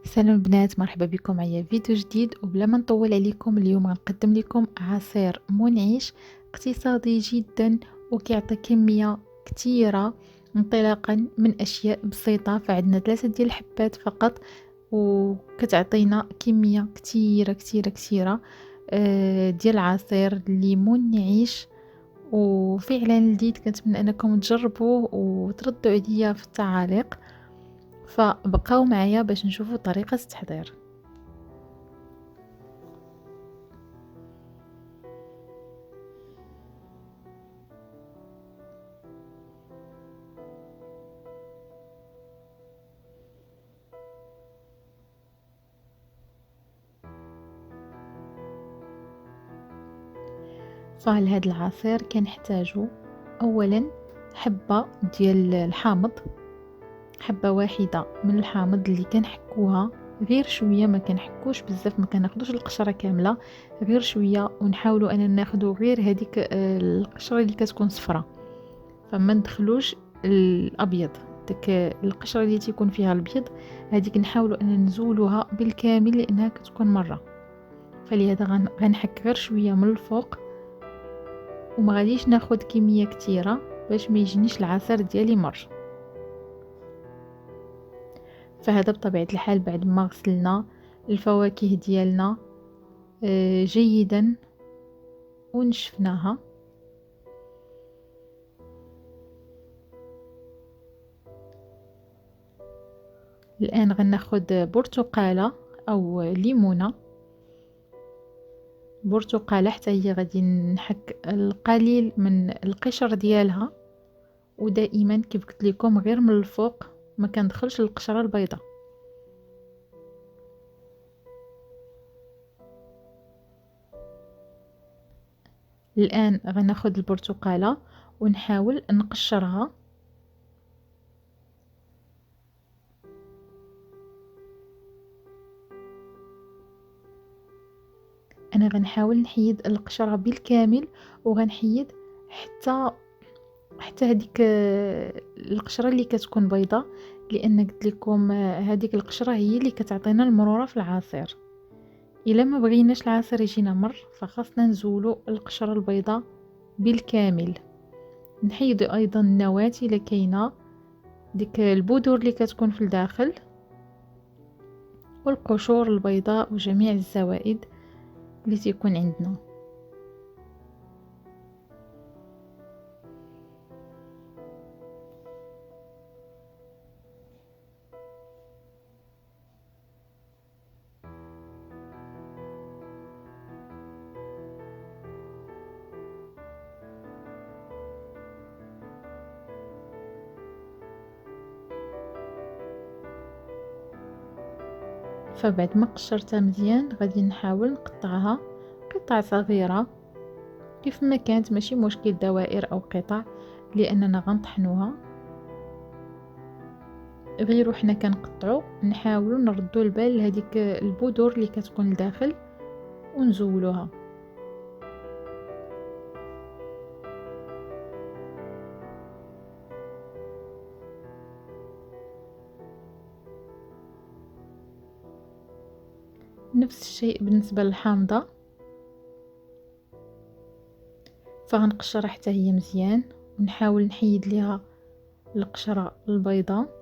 سلام البنات، مرحبا بكم معايا فيديو جديد. وبلا ما نطول عليكم اليوم غنقدم لكم عصير منعش اقتصادي جدا وكيعطي كمية كتيرة انطلاقا من اشياء بسيطة. فعندنا 3 ديال الحبات فقط وكتعطينا كمية كتيرة كتيرة كتيرة ديال العصير اللي منعش وفعلا لذيذ. كنتمنى انكم تجربوه وتردوا عليا في التعاليق. فبقاو معايا باش نشوفوا طريقة التحضير. فلهاد العصير كنحتاجو اولا حبة ديال الحامض، حبة واحدة من الحامض اللي كنحكوها غير شوية، ما كنحكوش بزاف، ما كناخدوش القشرة كاملة، غير شوية. ونحاولوا اننا ناخدو غير هذيك القشرة اللي كتكون صفرة، فما ندخلوش الابيض. ديك القشرة اللي تيكون فيها البيض هذيك نحاولوا ان نزولوها بالكامل لانها كتكون مرة. فلهذا غنحك غير شوية من الفوق وما غاديش ناخد كمية كتيرة باش ما يجينيش العصير ديالي مر. فهذا بطبيعة الحال بعد ما غسلنا الفواكه ديالنا جيدا ونشفناها. الآن غناخد برتقالة أو ليمونة، برتقالة حتى هي غادي نحك القليل من القشر ديالها، ودائما كيف قلت لكم غير من الفوق، ما كندخلش القشرة البيضاء. الآن غناخد البرتقالة ونحاول نقشرها. انا غنحاول نحيد القشرة بالكامل وغنحيد حتى هذيك القشرة اللي كتكون بيضة، لان قلت لكم هذيك القشرة هي اللي كتعطينا المرورة في العصير. الا ما بغيناش العصير يجينا مر فخاصنا نزولوا القشرة البيضاء بالكامل. نحيد ايضا النواة الا كاينه، ديك البذور اللي كتكون في الداخل والقشور البيضاء وجميع الزوائد اللي تيكون عندنا. فبعد ما قشرتها مزيان غادي نحاول نقطعها قطع صغيرة كيف ما كانت، ماشي مشكل دوائر او قطع لاننا غنطحنوها. غير وحنا كنقطعو نحاولوا نردوا البال لهذيك البذور اللي كتكون لداخل ونزولوها. نفس الشيء بالنسبة للحامضة، فغنقشرها حتى هي مزيان ونحاول نحيد ليها القشرة البيضاء.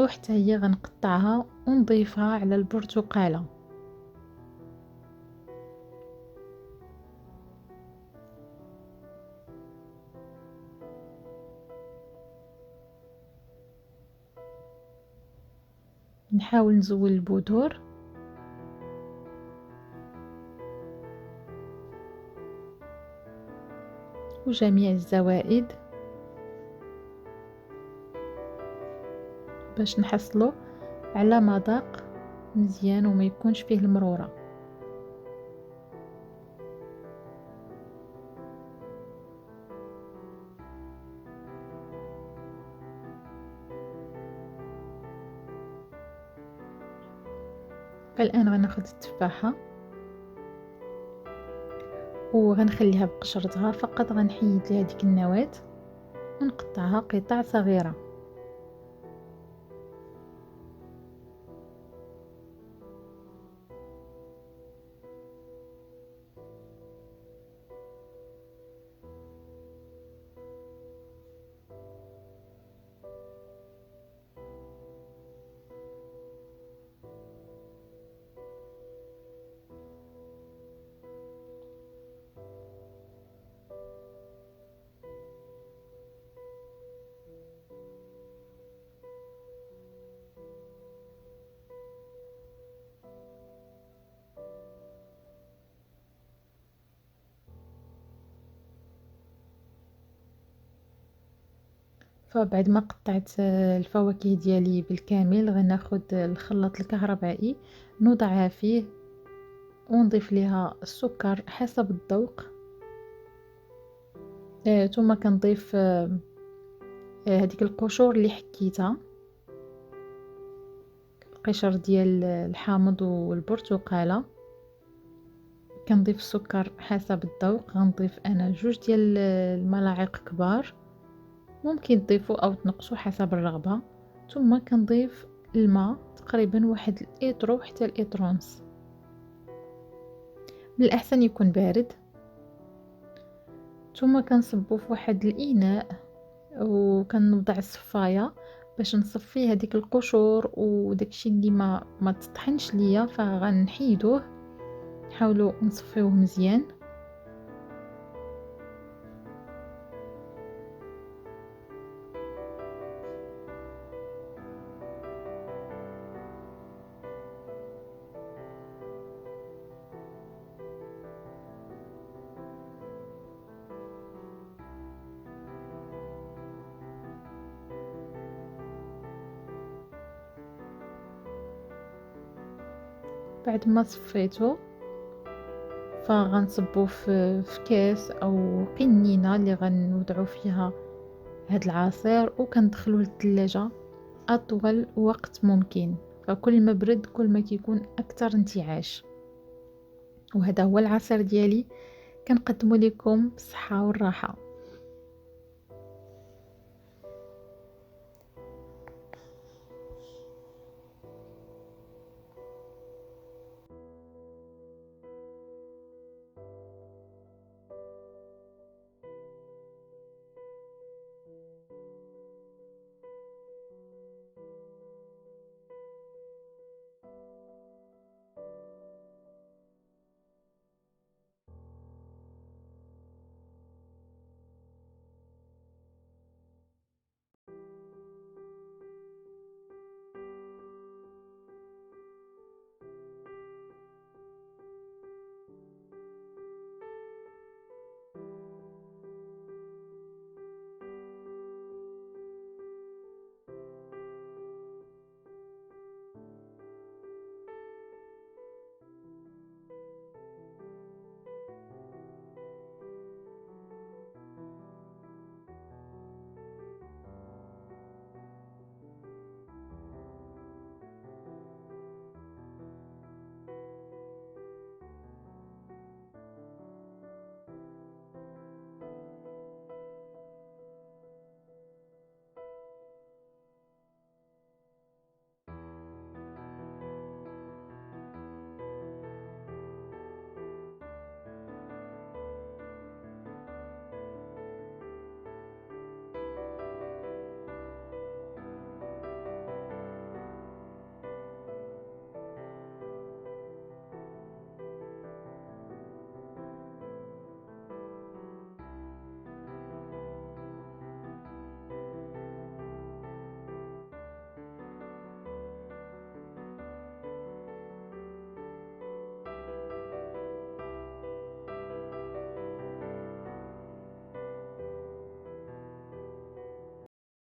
وحتى هي غنقطعها ونضيفها على البرتقالة. نحاول نزول البذور وجميع الزوائد باش نحصلو على مذاق مزيان وما يكونش فيه المرورة. فالآن غناخد التفاحة وغنخليها بقشرتها فقط، غنحيد ليها ديك النواة ونقطعها قطع صغيرة. فبعد ما قطعت الفواكه ديالي بالكامل غناخد الخلاط الكهربائي نوضعها فيه ونضيف ليها السكر حسب الذوق. ثم كنضيف هذيك القشور اللي حكيتها، القشر ديال الحامض والبرتقاله. كنضيف السكر حسب الذوق، غنضيف انا 2 ديال الملاعق كبار، ممكن تضيفوا او تنقصوا حسب الرغبه. ثم كنضيف الماء تقريبا 1 لتر حتى لتر ونص، من الاحسن يكون بارد. ثم كنصبو في واحد الاناء وكنوضع الصفايه باش نصفي هذيك القشور وداكشي اللي ما تطحنش ليا، فغنحيدوه. نحاولوا نصفيوه مزيان. بعد ما صفيته فغنصبو في كاس او قنينه اللي غنوضعو فيها هاد العصير، وكندخلوه للثلاجه اطول وقت ممكن. فكل ما برد كل ما كيكون اكثر انتعاش. وهذا هو العصير ديالي، كنقدمه لكم بالصحه والراحه.